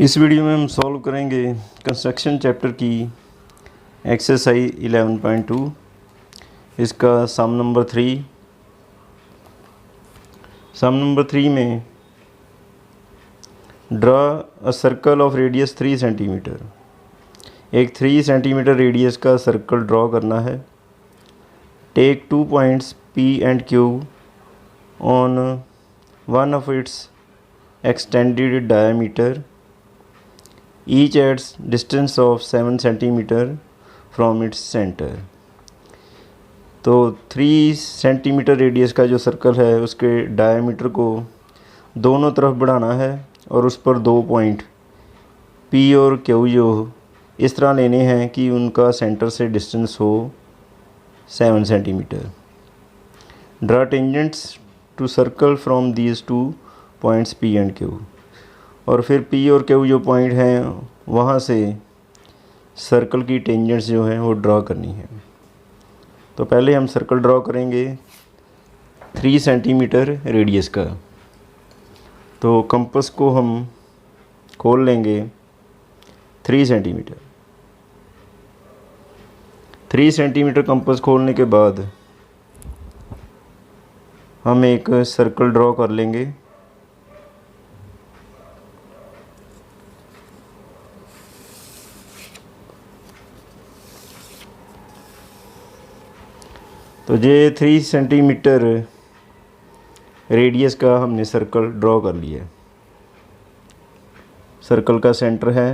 इस वीडियो में हम सॉल्व करेंगे कंस्ट्रक्शन चैप्टर की एक्सरसाइज 11.2। इसका सम नंबर 3 में draw a circle of radius 3 centimetre. एक 3 सेंटीमीटर रेडियस का सर्कल ड्रॉ करना है। Take 2 points P and Q on one of its extended diameter each at distance of 7 centimeter from its center। तो 3 centimetre radius का जो circle है उसके diameter को दोनों तरफ बढ़ाना है और उस पर 2 पॉइंट P और Q जो इस तरह लेने हैं कि उनका सेंटर से डिस्टेंस हो 7 centimetre. Draw tangents to circle from these 2 points P and Q। और फिर P और Q जो पॉइंट हैं वहाँ से सर्कल की टेंजेंट्स जो हैं वो ड्रॉ करनी है। तो पहले हम सर्कल ड्रॉ करेंगे 3 सेंटीमीटर रेडियस का। तो कंपास को हम खोल लेंगे 3 सेंटीमीटर। 3 सेंटीमीटर कंपास खोलने के बाद हम एक सर्कल ड्रॉ कर लेंगे। तो ये 3 सेंटीमीटर रेडियस का हमने सर्कल ड्रॉ कर लिया। सर्कल का सेंटर है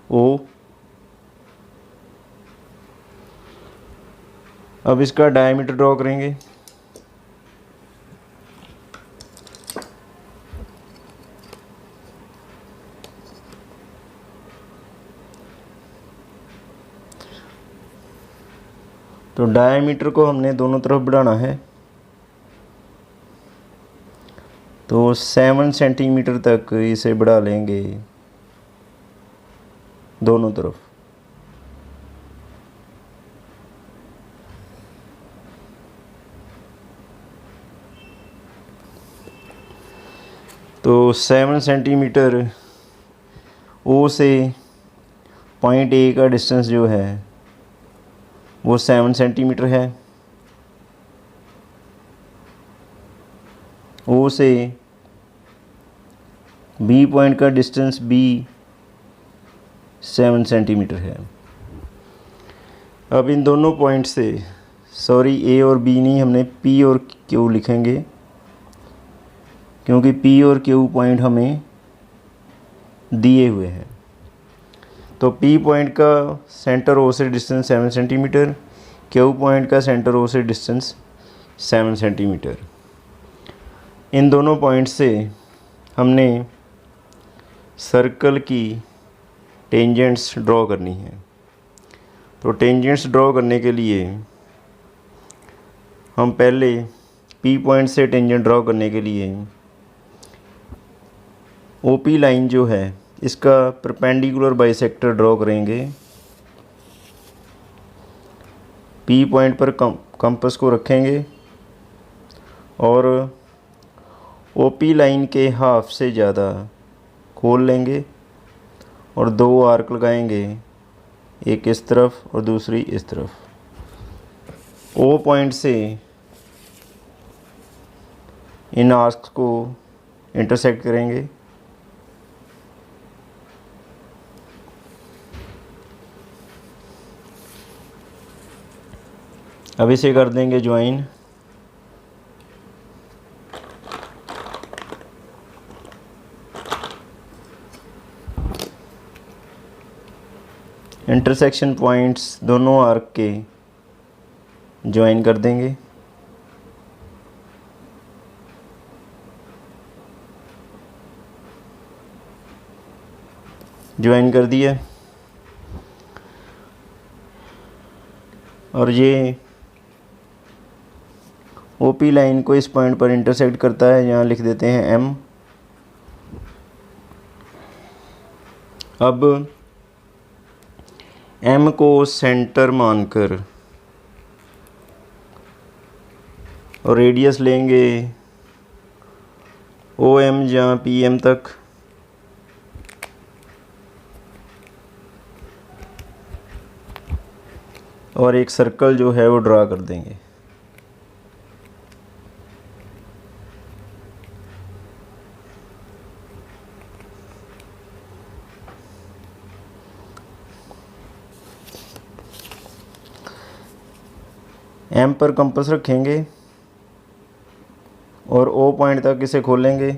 O। अब इसका डायमीटर ड्रॉ करेंगे। तो डायमीटर को हमने दोनों तरफ बढ़ाना है। तो 7 सेंटीमीटर तक इसे बढ़ा लेंगे दोनों तरफ। तो 7 सेंटीमीटर O से पॉइंट A का डिस्टेंस जो है वो 7 सेंटीमीटर है। O से B पॉइंट का डिस्टेंस B 7 सेंटीमीटर है। अब इन दोनों पॉइंट से A और B नहीं, हमने P और Q लिखेंगे क्योंकि P और Q पॉइंट हमें दिए हुए हैं। तो P पॉइंट का सेंटर O से डिस्टेंस 7 सेंटीमीटर, Q पॉइंट का सेंटर O से डिस्टेंस 7 सेंटीमीटर। इन दोनों पॉइंट से हमने सर्कल की टेंजेंट्स ड्रॉ करनी है। तो टेंजेंट्स ड्रॉ करने के लिए हम पहले P पॉइंट से टेंजेंट ड्रॉ करने के लिए OP लाइन जो है इसका परपेंडिकुलर बाइसेक्टर ड्रॉ करेंगे। P पॉइंट पर कंपास को रखेंगे और OP लाइन के हाफ से ज़्यादा खोल लेंगे और 2 आर्क लगाएंगे, एक इस तरफ और दूसरी इस तरफ। O पॉइंट से इन आर्क्स को इंटरसेक्ट करेंगे। अब इसे कर देंगे ज्वाइन। इंटरसेक्शन पॉइंट्स दोनों आर्क के ज्वाइन कर देंगे। ज्वाइन कर दिया और ये OP लाइन को इस पॉइंट पर इंटरसेक्ट करता है, यहाँ लिख देते हैं M। अब M को सेंटर मानकर और रेडियस लेंगे OM जहाँ PM तक। और एक सर्कल जो है वो ड्रा कर देंगे। एम पर कंपास रखेंगे और ओ पॉइंट तक इसे खोलेंगे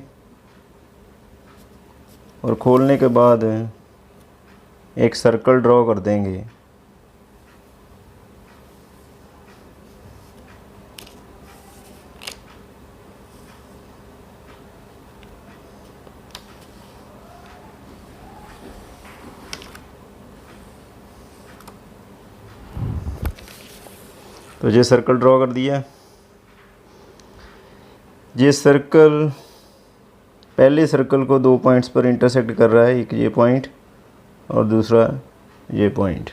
और खोलने के बाद एक सर्कल ड्रॉ कर देंगे। तो ये सर्कल ड्रॉ कर दिया। ये सर्कल पहले सर्कल को 2 पॉइंट्स पर इंटरसेक्ट कर रहा है, एक ये पॉइंट और दूसरा ये पॉइंट।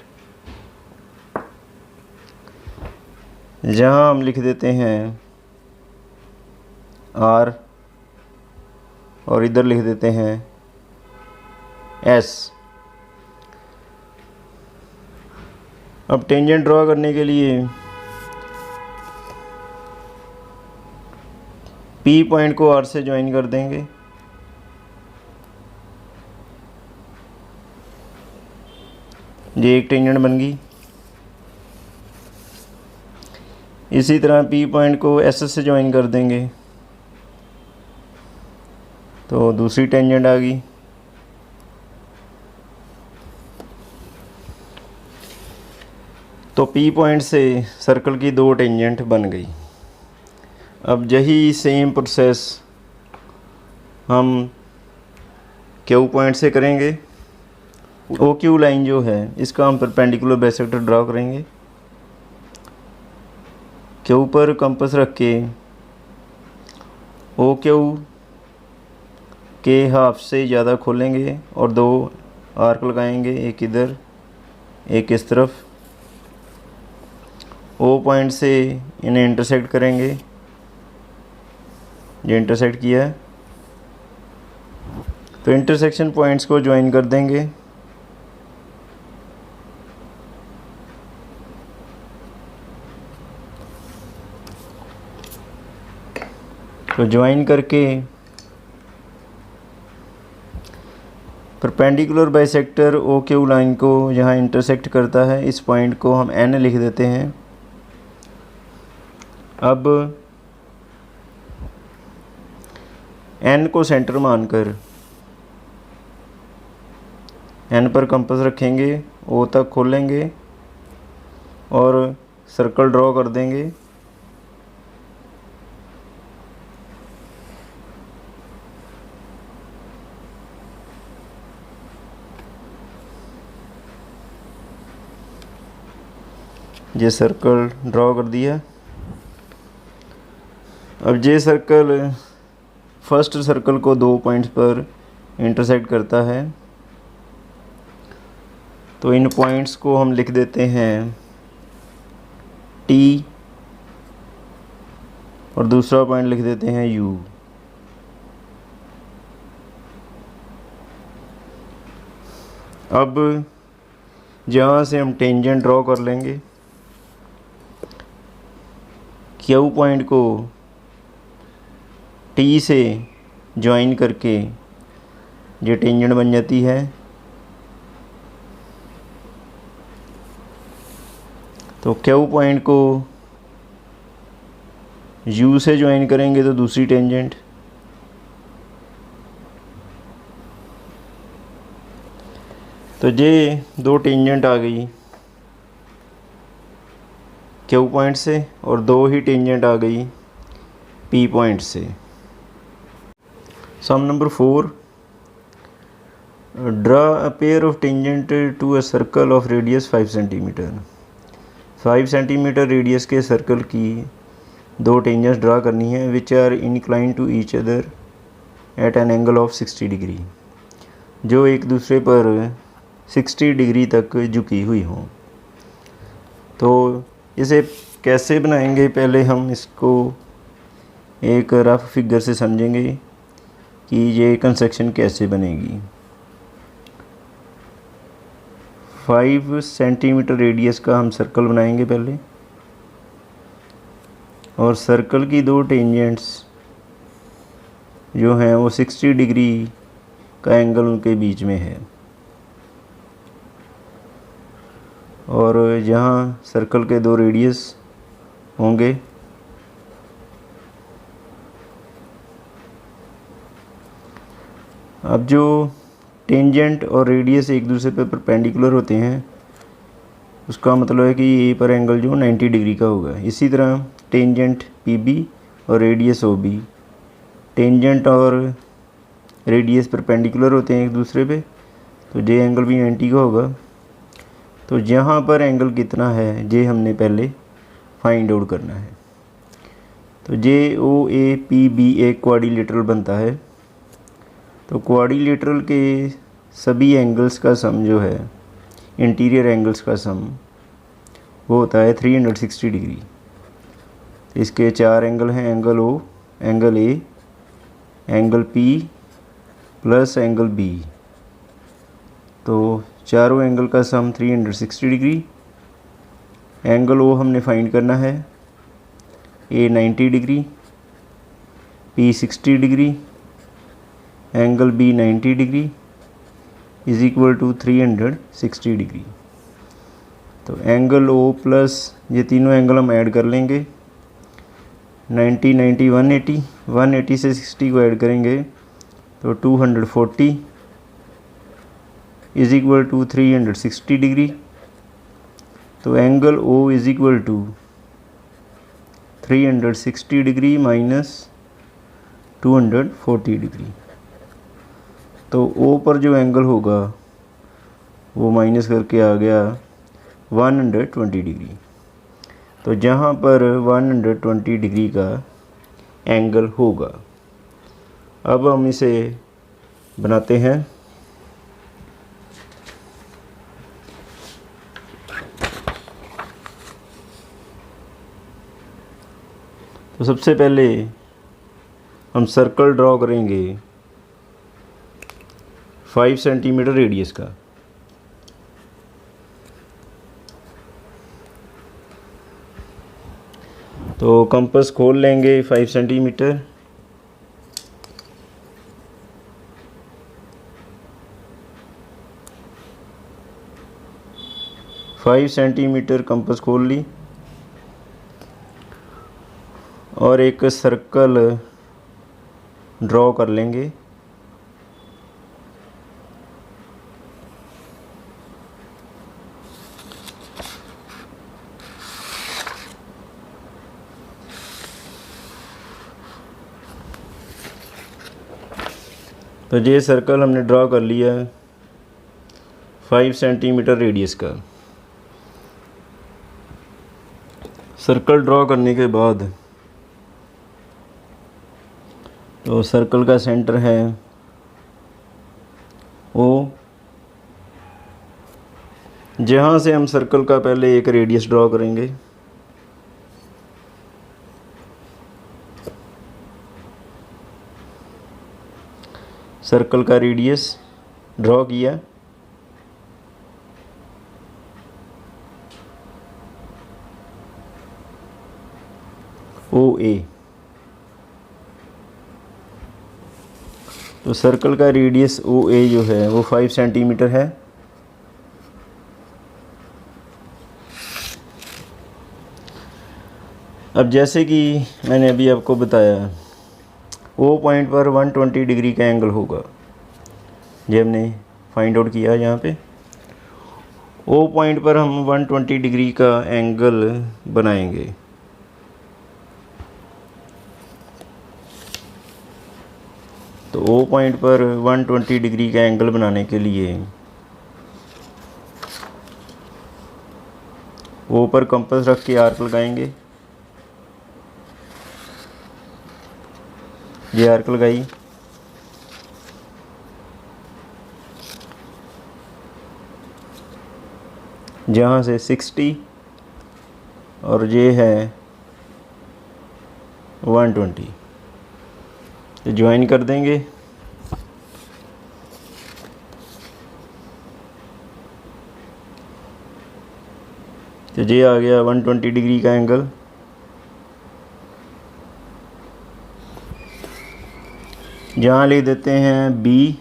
जहाँ हम लिख देते हैं आर और इधर लिख देते हैं एस। अब टेंजेंट ड्रॉ करने के लिए पी पॉइंट को आर से ज्वाइन कर देंगे। ये एक टेंजेंट बन गई। इसी तरह पी पॉइंट को एस से ज्वाइन कर देंगे तो दूसरी टेंजेंट आ गई। तो पी पॉइंट से सर्कल की 2 टेंजेंट बन गई। अब यही सेम प्रोसेस हम क्यू पॉइंट से करेंगे। ओ क्यू लाइन जो है इसका हम परपेंडिकुलर बाइसेक्टर ड्रा करेंगे। क्यू पर कंपास रख के ओ क्यू के हाफ से ज़्यादा खोलेंगे और 2 आर्क लगाएंगे, एक इधर एक इस तरफ। ओ पॉइंट से इन्हें इंटरसेक्ट करेंगे। ये इंटरसेक्ट किया है तो इंटरसेक्शन पॉइंट्स को ज्वाइन कर देंगे। तो ज्वाइन करके perpendicular bisector O Q line को जहाँ इंटरसेक्ट करता है इस पॉइंट को हम एन लिख देते हैं। अब एन को सेंटर मानकर एन पर कंपास रखेंगे, ओ तक खोलेंगे और सर्कल ड्रॉ कर देंगे। ये सर्कल ड्रॉ कर दिया। अब ये सर्कल फर्स्ट सर्कल को 2 पॉइंट्स पर इंटरसेक्ट करता है तो इन पॉइंट्स को हम लिख देते हैं टी और दूसरा पॉइंट लिख देते हैं यू। अब जहाँ से हम टेंजेंट ड्रॉ कर लेंगे, क्यू पॉइंट को टी से ज्वाइन करके ये टेंजेंट बन जाती है। तो क्यू पॉइंट को यू से ज्वाइन करेंगे तो दूसरी टेंजेंट। तो ये 2 टेंजेंट आ गई क्यू पॉइंट से और 2 ही टेंजेंट आ गई पी पॉइंट से। Sum number 4, draw a pair of tangent to a circle of radius 5 centimetre. 5 centimetre radius के सर्कल की 2 टेंजेंट्स ड्रा करनी है which are incline to each other at an angle of 60 degree, जो एक दूसरे पर 60 degree तक झुकी हुई हों। तो इसे कैसे बनाएंगे, पहले हम इसको एक रफ फिगर से समझेंगे कि ये कंस्ट्रक्शन कैसे बनेगी। 5 सेंटीमीटर रेडियस का हम सर्कल बनाएंगे पहले, और सर्कल की दो टेंजेंट्स जो हैं वो 60 डिग्री का एंगल उनके बीच में है। और जहाँ सर्कल के दो रेडियस होंगे अब जो टेंजेंट और रेडियस एक दूसरे पे परपेंडिकुलर होते हैं उसका मतलब है कि ए पर एंगल जो 90 डिग्री का होगा। इसी तरह टेंजेंट PB और रेडियस OB, टेंजेंट और रेडियस परपेंडिकुलर होते हैं एक दूसरे पे, तो जे एंगल भी 90 का होगा। तो जहाँ पर एंगल कितना है जे हमने पहले फाइंड आउट करना है। तो JOAPB एक क्वाड्रिलेटरल बनता है, तो क्वाड्रिलेटरल के सभी एंगल्स का सम जो है, इंटीरियर एंगल्स का सम, वो होता है 360 डिग्री। इसके 4 एंगल हैं, angle O, angle A, angle P plus angle B। तो चारों एंगल का सम 360 डिग्री। एंगल O हमने फाइंड करना है, A 90 degree, P 60 degree, angle B 90 degree is equal to 360 degree. तो एंगल O प्लस ये तीनों एंगल हम ऐड कर लेंगे, 90 90 180, 180 से 60 को ऐड करेंगे तो 240 इज इक्वल टू 360 डिग्री। तो angle O is equal to 360 degree minus 240 degree. तो O पर जो एंगल होगा वो माइनस करके आ गया 120 डिग्री। तो जहाँ पर 120 डिग्री का एंगल होगा, अब हम इसे बनाते हैं। तो सबसे पहले हम सर्कल ड्रॉ करेंगे 5 सेंटीमीटर रेडियस का। तो कंपास खोल लेंगे 5 सेंटीमीटर, कंपास खोल ली और एक सर्कल ड्रॉ कर लेंगे। तो ये सर्कल हमने ड्रॉ कर लिया 5 सेंटीमीटर रेडियस का। सर्कल ड्रॉ करने के बाद तो सर्कल का सेंटर है O, जहाँ से हम सर्कल का पहले एक रेडियस ड्रॉ करेंगे। सर्कल का रेडियस ड्रॉ किया, OA। तो सर्कल का रेडियस OA जो है वो 5 सेंटीमीटर है। अब जैसे कि मैंने अभी आपको बताया, O पॉइंट पर 120 डिग्री का एंगल होगा, ये हमने फाइंड आउट किया यहाँ पे। O पॉइंट पर हम 120 डिग्री का एंगल बनाएंगे। तो O पॉइंट पर 120 डिग्री का एंगल बनाने के लिए O पर कंपास रख के आर्क लगाएंगे। ये आर्क लगाई, जहाँ से 60 और ये है 120, तो ज्वाइन कर देंगे। तो ये आ गया 120 डिग्री का एंगल। यहाँ ले देते हैं बी,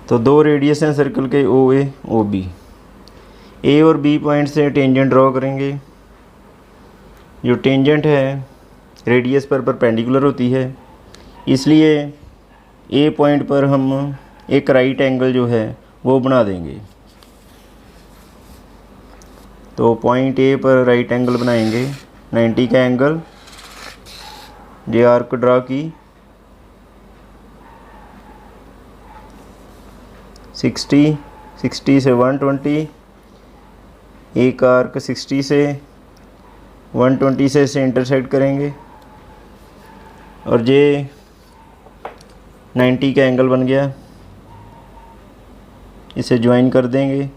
तो दो रेडियस हैं सर्कल के ओ ए ओ बी। ए और बी पॉइंट से टेंजेंट ड्रॉ करेंगे। जो टेंजेंट है रेडियस पर परपेंडिकुलर होती है, इसलिए ए पॉइंट पर हम एक राइट एंगल जो है वो बना देंगे। तो पॉइंट ए पर राइट एंगल बनाएंगे 90 का एंगल। ये आर्क ड्रा की 60 से 120, एक आर्क 60 से 120 से इसे इंटरसेक्ट करेंगे और ये 90 का एंगल बन गया। इसे ज्वाइन कर देंगे।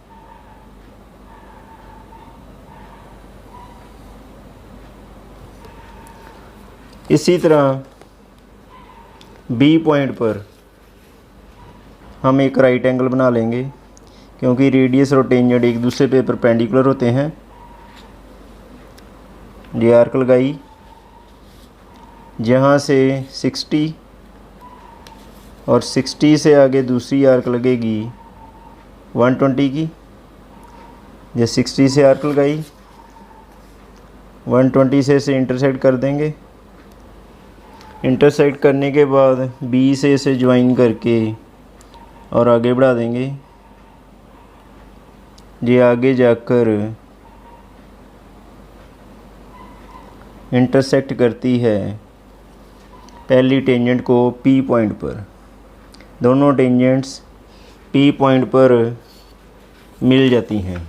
इसी तरह बी पॉइंट पर हम एक राइट एंगल बना लेंगे, क्योंकि रेडियस और टेंजेंट एक दूसरे पे परपेंडिकुलर होते हैं। ये आर्क लगाई, जहाँ से 60 और 60 से आगे दूसरी आर्क लगेगी 120 की। ये 60 से आर्क लगाई, 120 से इसे इंटरसेक्ट कर देंगे। इंटरसेक्ट करने के बाद बी से इसे ज्वाइन करके और आगे बढ़ा देंगे। ये आगे जाकर इंटरसेक्ट करती है पहली टेंजेंट को पी पॉइंट पर। दोनों टेंजेंट्स पी पॉइंट पर मिल जाती हैं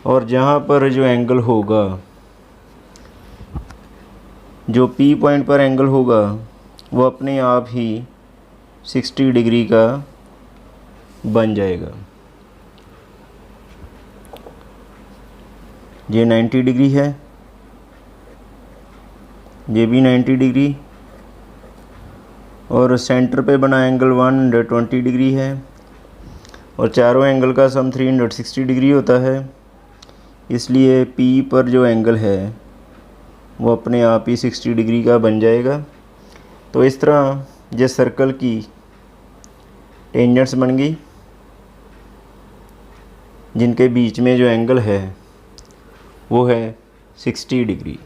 और जहाँ पर जो एंगल होगा, जो पी पॉइंट पर एंगल होगा, वो अपने आप ही 60 डिग्री का बन जाएगा। ये 90 डिग्री है, ये भी 90 डिग्री, और सेंटर पे बना एंगल 120 डिग्री है, और चारों एंगल का सम 360 डिग्री होता है। इसलिए पी पर जो एंगल है वो अपने आप ही 60 डिग्री का बन जाएगा। तो इस तरह ये सर्कल की टेंजेंट्स बन गई, जिनके बीच में जो एंगल है वो है 60 डिग्री।